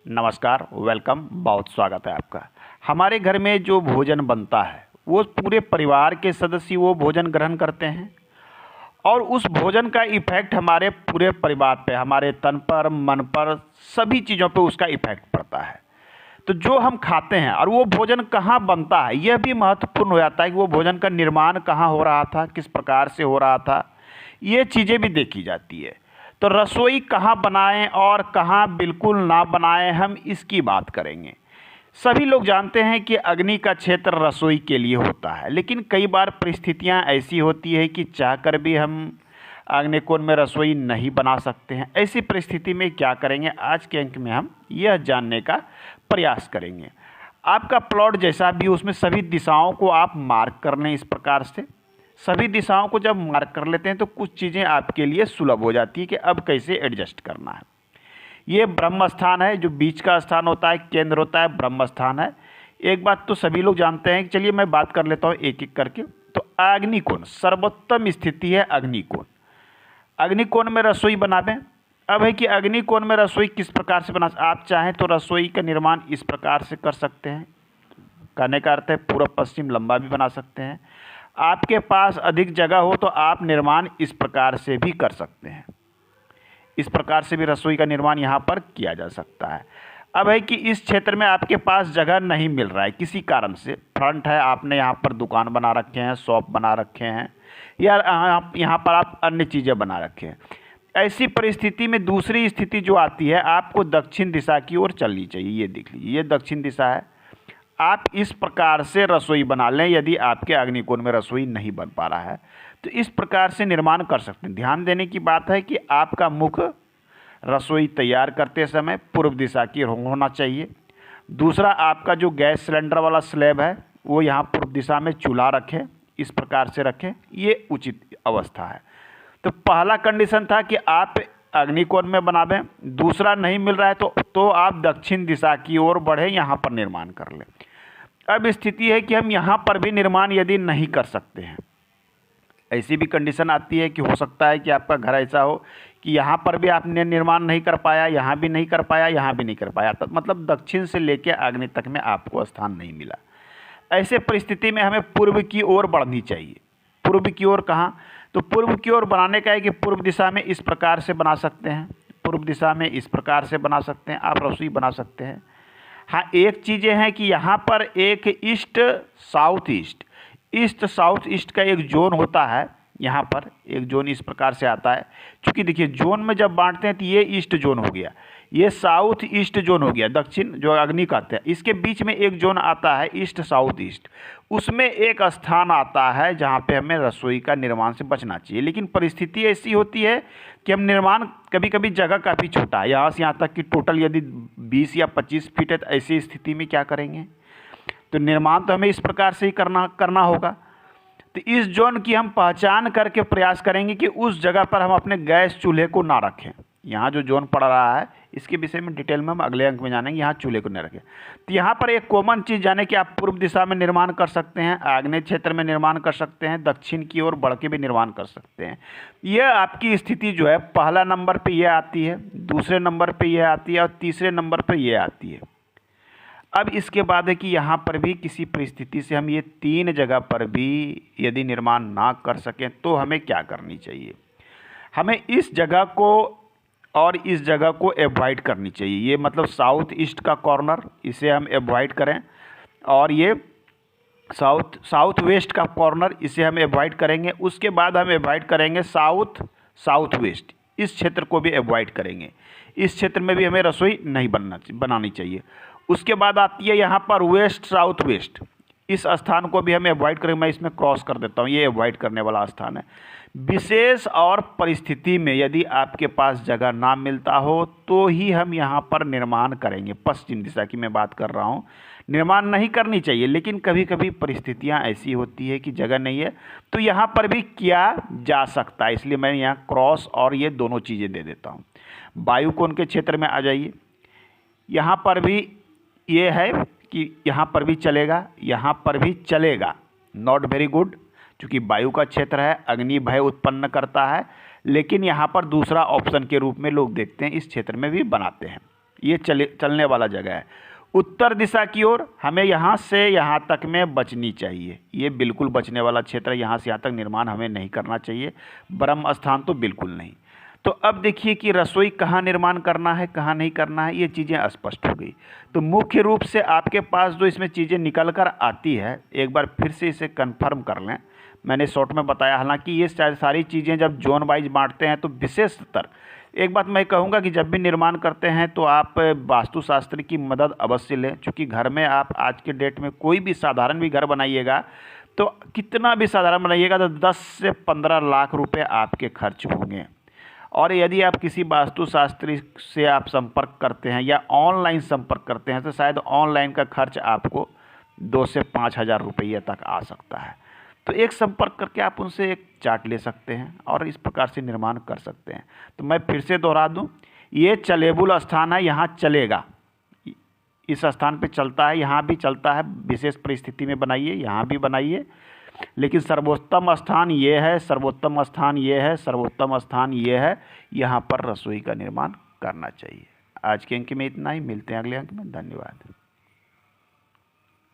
नमस्कार, वेलकम, बहुत स्वागत है आपका। हमारे घर में जो भोजन बनता है वो पूरे परिवार के सदस्य वो भोजन ग्रहण करते हैं और उस भोजन का इफ़ेक्ट हमारे पूरे परिवार पे, हमारे तन पर, मन पर, सभी चीज़ों पे उसका इफ़ेक्ट पड़ता है। तो जो हम खाते हैं और वो भोजन कहाँ बनता है यह भी महत्वपूर्ण हो जाता है कि वो भोजन का निर्माण कहाँ हो रहा था, किस प्रकार से हो रहा था, ये चीज़ें भी देखी जाती है। तो रसोई कहाँ बनाएं और कहाँ बिल्कुल ना बनाएं, हम इसकी बात करेंगे। सभी लोग जानते हैं कि अग्नि का क्षेत्र रसोई के लिए होता है, लेकिन कई बार परिस्थितियां ऐसी होती है कि चाहकर भी हम अग्निकोण में रसोई नहीं बना सकते हैं। ऐसी परिस्थिति में क्या करेंगे, आज के अंक में हम यह जानने का प्रयास करेंगे। आपका प्लॉट जैसा भी उसमें सभी दिशाओं को आप मार्क कर लें। इस प्रकार से सभी दिशाओं को जब मार्क कर लेते हैं तो कुछ चीज़ें आपके लिए सुलभ हो जाती है कि अब कैसे एडजस्ट करना है। ये ब्रह्म स्थान है, जो बीच का स्थान होता है, केंद्र होता है, ब्रह्म स्थान है। एक बात तो सभी लोग जानते हैं, चलिए मैं बात कर लेता हूँ एक एक करके। तो अग्निकोण सर्वोत्तम स्थिति है। अग्निकोण, अग्निकोण में रसोई बनावें। अब है कि अग्निकोण में रसोई किस प्रकार से बना, आप चाहें तो रसोई का निर्माण इस प्रकार से कर सकते हैं। कहने का अर्थ है पूर्व पश्चिम लंबा भी बना सकते हैं। आपके पास अधिक जगह हो तो आप निर्माण इस प्रकार से भी कर सकते हैं। इस प्रकार से भी रसोई का निर्माण यहाँ पर किया जा सकता है। अब है कि इस क्षेत्र में आपके पास जगह नहीं मिल रहा है, किसी कारण से फ्रंट है, आपने यहाँ पर दुकान बना रखे हैं, शॉप बना रखे हैं, या यहाँ पर आप अन्य चीज़ें बना रखे हैं। ऐसी परिस्थिति में दूसरी स्थिति जो आती है, आपको दक्षिण दिशा की ओर चलनी चाहिए। ये देख लीजिए, ये दक्षिण दिशा है। आप इस प्रकार से रसोई बना लें। यदि आपके अग्निकोण में रसोई नहीं बन पा रहा है तो इस प्रकार से निर्माण कर सकते हैं। ध्यान देने की बात है कि आपका मुख रसोई तैयार करते समय पूर्व दिशा की होना चाहिए। दूसरा, आपका जो गैस सिलेंडर वाला स्लैब है वो यहाँ पूर्व दिशा में चूल्हा रखें, इस प्रकार से रखें, ये उचित अवस्था है। तो पहला कंडीशन था कि आप अग्निकोण में बनावें। दूसरा, नहीं मिल रहा है तो आप दक्षिण दिशा की ओर बढ़ें, यहाँ पर निर्माण कर लें। अब स्थिति है कि हम यहाँ पर भी निर्माण यदि नहीं कर सकते हैं, ऐसी भी कंडीशन आती है कि हो सकता है कि आपका घर ऐसा हो कि यहाँ पर भी आपने निर्माण नहीं कर पाया, यहाँ भी नहीं कर पाया, यहाँ भी नहीं कर पाया, तो मतलब दक्षिण से लेकर आग्नेय तक में आपको स्थान नहीं मिला। ऐसे परिस्थिति में हमें पूर्व की ओर बढ़नी चाहिए। पूर्व की ओर कहाँ, तो पूर्व की ओर बनाने का है कि पूर्व दिशा में इस प्रकार से बना सकते हैं, पूर्व दिशा में इस प्रकार से बना सकते हैं, आप रसोई बना सकते हैं। हाँ, एक चीज़ें हैं कि यहाँ पर एक east south east, east south east का एक जोन होता है। यहाँ पर एक जोन इस प्रकार से आता है। क्योंकि देखिए, जोन में जब बांटते हैं तो ये ईस्ट जोन हो गया, ये साउथ ईस्ट जोन हो गया, दक्षिण जो अग्नि कहते हैं। इसके बीच में एक जोन आता है ईस्ट साउथ ईस्ट, उसमें एक स्थान आता है जहाँ पे हमें रसोई का निर्माण से बचना चाहिए। लेकिन परिस्थिति ऐसी होती है कि हम निर्माण, कभी कभी जगह काफ़ी छोटा है, यहाँ से यहाँ तक कि टोटल यदि 20 या 25 फीट है, तो ऐसी स्थिति में क्या करेंगे, तो निर्माण तो हमें इस प्रकार से ही करना होगा। तो इस जोन की हम पहचान करके प्रयास करेंगे कि उस जगह पर हम अपने गैस चूल्हे को ना रखें। यहाँ जो जोन पड़ रहा है इसके विषय में डिटेल में हम अगले अंक में जानेंगे। यहाँ चूल्हे को न रखें। तो यहाँ पर एक कॉमन चीज़ जाने कि आप पूर्व दिशा में निर्माण कर सकते हैं, आग्नेय क्षेत्र में निर्माण कर सकते हैं, दक्षिण की ओर बढ़ के भी निर्माण कर सकते हैं। यह आपकी स्थिति जो है, पहला नंबर पर यह आती है, दूसरे नंबर पर यह आती है और तीसरे नंबर पर यह आती है। अब इसके बाद है कि यहाँ पर भी किसी परिस्थिति से हम ये 3 जगह पर भी यदि निर्माण ना कर सकें तो हमें क्या करनी चाहिए, हमें इस जगह को और इस जगह को एवॉइड करनी चाहिए। ये मतलब साउथ ईस्ट का कॉर्नर, इसे हम एवॉइड करें, और ये साउथ वेस्ट का कॉर्नर, इसे हम एवॉइड करेंगे। उसके बाद हम एवॉइड करेंगे साउथ वेस्ट, इस क्षेत्र को भी एवॉइड करेंगे। इस क्षेत्र में भी हमें रसोई नहीं बनानी चाहिए। उसके बाद आती है यहाँ पर वेस्ट साउथ वेस्ट, इस स्थान को भी हमें अवॉइड करेंगे। मैं इसमें क्रॉस कर देता हूँ, ये अवॉइड करने वाला स्थान है। विशेष और परिस्थिति में यदि आपके पास जगह ना मिलता हो तो ही हम यहाँ पर निर्माण करेंगे। पश्चिम दिशा की मैं बात कर रहा हूँ, निर्माण नहीं करनी चाहिए, लेकिन कभी कभी परिस्थितियाँ ऐसी होती है कि जगह नहीं है तो यहाँ पर भी किया जा सकता है। इसलिए मैं यहाँ क्रॉस और ये दोनों चीज़ें दे देता हूँ। वायुकोण के क्षेत्र में आ जाइए, यहाँ पर भी ये है कि यहाँ पर भी चलेगा, यहाँ पर भी चलेगा, नॉट वेरी गुड, क्योंकि वायु का क्षेत्र है, अग्नि भय उत्पन्न करता है। लेकिन यहाँ पर दूसरा ऑप्शन के रूप में लोग देखते हैं, इस क्षेत्र में भी बनाते हैं। ये चलने वाला जगह है। उत्तर दिशा की ओर हमें यहाँ से यहाँ तक में बचनी चाहिए, ये बिल्कुल बचने वाला क्षेत्र है। यहाँ से यहाँ तक निर्माण हमें नहीं करना चाहिए, ब्रह्म स्थान तो बिल्कुल नहीं। तो अब देखिए कि रसोई कहाँ निर्माण करना है, कहाँ नहीं करना है, ये चीज़ें स्पष्ट हो गई। तो मुख्य रूप से आपके पास जो इसमें चीज़ें निकल कर आती है, एक बार फिर से इसे कन्फर्म कर लें। मैंने शॉर्ट में बताया, हालांकि ये सारी चीज़ें जब जोन वाइज बांटते हैं तो विशेषतर एक बात मैं कहूँगा कि जब भी निर्माण करते हैं तो आप वास्तुशास्त्र की मदद अवश्य लें, क्योंकि घर में आप आज के डेट में कोई भी साधारण भी घर बनाइएगा, तो कितना भी साधारण बनाइएगा तो 10 से 15 लाख रुपए आपके खर्च होंगे। और यदि आप किसी वास्तुशास्त्री से आप संपर्क करते हैं या ऑनलाइन संपर्क करते हैं तो शायद ऑनलाइन का खर्च आपको 2 से 5 हज़ार रुपये तक आ सकता है। तो एक संपर्क करके आप उनसे एक चार्ट ले सकते हैं और इस प्रकार से निर्माण कर सकते हैं। तो मैं फिर से दोहरा दूं, ये चलेबुल स्थान है, यहाँ चलेगा, इस स्थान पे चलता है, यहाँ भी चलता है, विशेष परिस्थिति में बनाइए, यहाँ भी बनाइए, लेकिन सर्वोत्तम स्थान ये है, सर्वोत्तम स्थान ये है, सर्वोत्तम स्थान ये है, यहाँ पर रसोई का निर्माण करना चाहिए। आज के अंक में इतना ही, मिलते हैं अगले अंक में। धन्यवाद।